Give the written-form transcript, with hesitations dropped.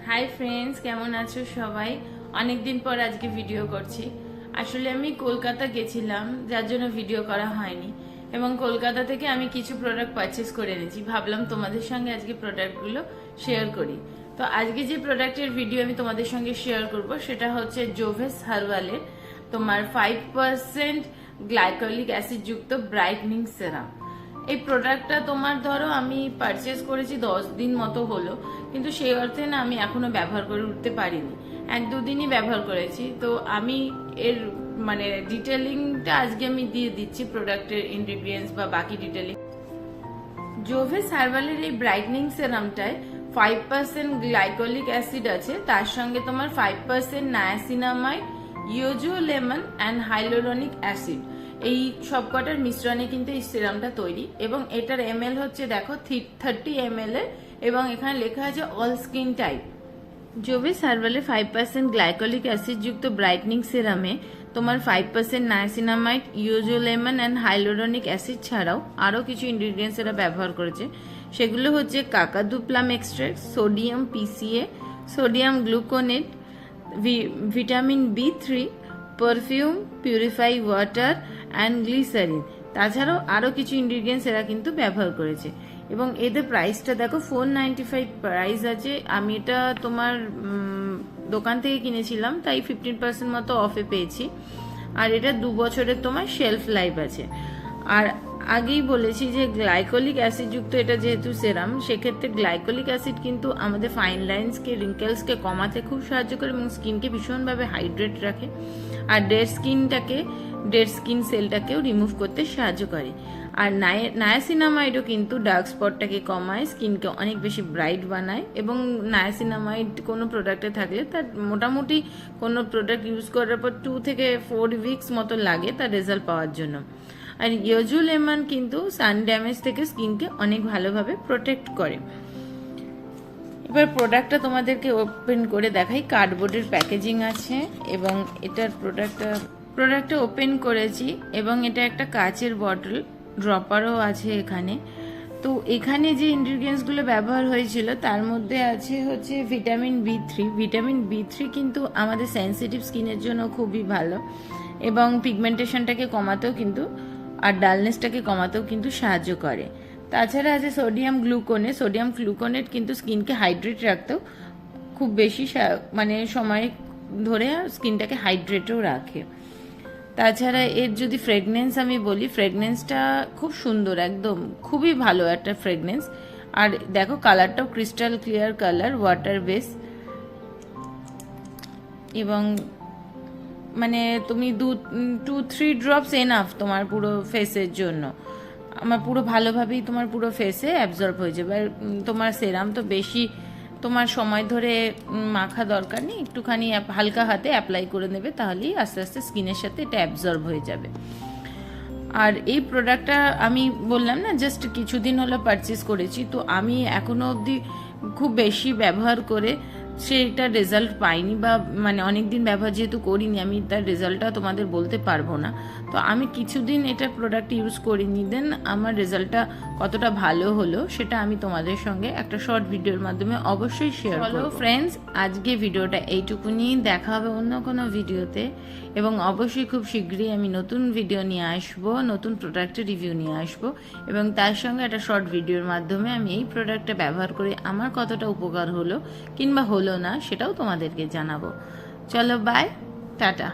Hi friends, কেমন আছো সবাই? অনেকদিন পর আজকে ভিডিও করছি। আসলে আমি কলকাতা গেছিলাম, যার জন্য ভিডিও করা হয়নি। এবং কলকাতা থেকে আমি কিছু প্রোডাক্ট পারচেস করে এনেছি। ভাবলাম তোমাদের সঙ্গে আজকে প্রোডাক্টগুলো শেয়ার করি। তো আজকে যে প্রোডাক্টের ভিডিও আমি তোমাদের সঙ্গে শেয়ার করব সেটা হচ্ছে জোভেস হার্বালের তোমার 5% গ্লাইকোলিক অ্যাসিড যুক্ত ব্রাইটনিং সেরাম। এই প্রোডাক্টটা তোমার ধরো আমি পারচেস করেছি 10 দিন মতো হলো, কিন্তু সেই অর্থে না আমি এখনো ব্যবহার করে উঠতে পারিনি। 1-2 দিনই ব্যবহার করেছি। তো আমি এর মানে ডিটেলিংটা আজকে আমি দিয়ে দিচ্ছি, প্রোডাক্টের ইনগ্রিডিয়েন্টস বা বাকি ডিটেলিং। জোভেস হার্বালের এই ব্রাইটনিং সেরামটায় 5% গ্লাইকোলিক অ্যাসিড আছে, তার সঙ্গে তোমার 5% niacinamide, yuzu lemon and hyaluronic acid. এই সবকটার মিশ্রণে কিন্তু এই সিরামটা তৈরি। এবং এটার ml হচ্ছে দেখো 30 ml এর, এবং এখানে লেখা আছে অল স্কিন টাইপ। জোভেস হার্বালের 5% গ্লাইকোলিক অ্যাসিড যুক্ত ব্রাইটনিং সিরামে তোমার 5% niacinamide, yuzu lemon and hyaluronic acid ছাড়াও আরও কিছু ইনগ্রিডিয়েন্টস এরা ব্যবহার করেছে। সেগুলো হচ্ছে Kakadu plum extract, sodium PCA, sodium gluconate, vitamin B3, perfume, purify water and glycerin. তাছাড়াও আরও কিছু ইনগ্রিডিয়েন্টস এরা কিন্তু ব্যবহার করেছে। এবং এদের প্রাইসটা দেখো 495 প্রাইস আছে। আমি এটা তোমার দোকান থেকে কিনেছিলাম, তাই 15% মতো অফে পেয়েছি। আর এটা 2 বছরের তোমার শেলফ লাইফ আছে। আর আগেই বলেছি যে গ্লাইকোলিক অ্যাসিড যুক্ত এটা যেহেতু সেরাম, সেক্ষেত্রে গ্লাইকোলিক অ্যাসিড কিন্তু আমাদের ফাইন লাইন্সকে, রিঙ্কেলসকে কমাতে খুব সাহায্য করে এবং স্কিনকে ভীষণভাবে হাইড্রেট রাখে। আর ডেড স্কিন সেলটাকেও রিমুভ করতে সাহায্য করে। আর নায়াসিনামাইডও কিন্তু ডার্ক স্পটটাকে কমায়, স্কিনকে অনেক বেশি ব্রাইট বানায়। এবং নায়াসিনামাইড কোনো প্রোডাক্টে থাকলে তার মোটামুটি কোনো প্রোডাক্ট ইউজ করার পর 2 থেকে 4 উইকস মতো লাগে তার রেজাল্ট পাওয়ার জন্য। আর ইয়োজো লেমন কিন্তু সান ড্যামেজ থেকে স্কিনকে অনেক ভালোভাবে প্রোটেক্ট করে। এবার প্রোডাক্টটা তোমাদেরকে ওপেন করে দেখাই। কার্ডবোর্ডের প্যাকেজিং আছে এবং এটার প্রোডাক্টটা ওপেন করেছি এবং এটা একটা কাচের বটল, ড্রপারও আছে এখানে। তো এখানে যে ইনগ্রিডিয়েন্টসগুলো ব্যবহার হয়েছিল তার মধ্যে আছে হচ্ছে ভিটামিন B3। ভিটামিন B3 কিন্তু আমাদের সেনসিটিভ স্কিনের জন্য খুবই ভালো এবং পিগমেন্টেশনটাকে কমাতেও কিন্তু, আর ডালনেসটাকে কমাতেও কিন্তু সাহায্য করে। তাছাড়া আছে সোডিয়াম গ্লুকোনেট কিন্তু স্কিনকে হাইড্রেট রাখতেও খুব বেশি মানে সময় ধরে স্কিনটাকে হাইড্রেটও রাখে। তাছাড়া এর যদি ফ্রেগনেন্স আমি বলি, ফ্রেগনেন্সটা খুব সুন্দর, একদম খুবই ভালো একটা ফ্রেগনেন্স। আর দেখো কালারটাও crystal clear colour, water base. এবং মানে তুমি 2-3 ড্রপস এনাফ তোমার পুরো ফেসের জন্য। আমার পুরো ভালোভাবেই তোমার পুরো ফেসে অ্যাবজর্ব হয়ে যাবে। আর তোমার সেরাম তো বেশি তোমার সময় ধরে মাখা দরকার নেই, একটুখানি হালকা হাতে অ্যাপ্লাই করে নেবে, তাহলেই আস্তে আস্তে স্কিনের সাথে এটা অ্যাবজর্ব হয়ে যাবে। আর এই প্রোডাক্টটা আমি বললাম না জাস্ট কিছুদিন হলো পারচেস করেছি, তো আমি এখনো অবধি খুব বেশি ব্যবহার করে সেটা রেজাল্ট পাইনি, বা মানে অনেক দিন ব্যবহার যেহেতু করিনি আমি তার রেজাল্টটা তোমাদের বলতে পারবো না। তো আমি কিছুদিন এটা প্রোডাক্ট ইউজ করিনি, দেন আমার রেজাল্টটা কতটা ভালো হলো সেটা আমি তোমাদের সঙ্গে একটা শর্ট ভিডিওর মাধ্যমে অবশ্যই শেয়ার করব। ফ্রেন্ডস, আজকে ভিডিওটা এইটুকুনি, দেখা হবে অন্য কোনো ভিডিওতে। এবং অবশ্যই খুব শীঘ্রই আমি নতুন ভিডিও নিয়ে আসবো, নতুন প্রোডাক্টের রিভিউ নিয়ে আসবো, এবং তার সঙ্গে একটা শর্ট ভিডিওর মাধ্যমে আমি এই প্রোডাক্টটা ব্যবহার করে আমার কতটা উপকার হলো কিংবা হলো না সেটাও তোমাদেরকে জানাবো। চলো বাই, টাটা।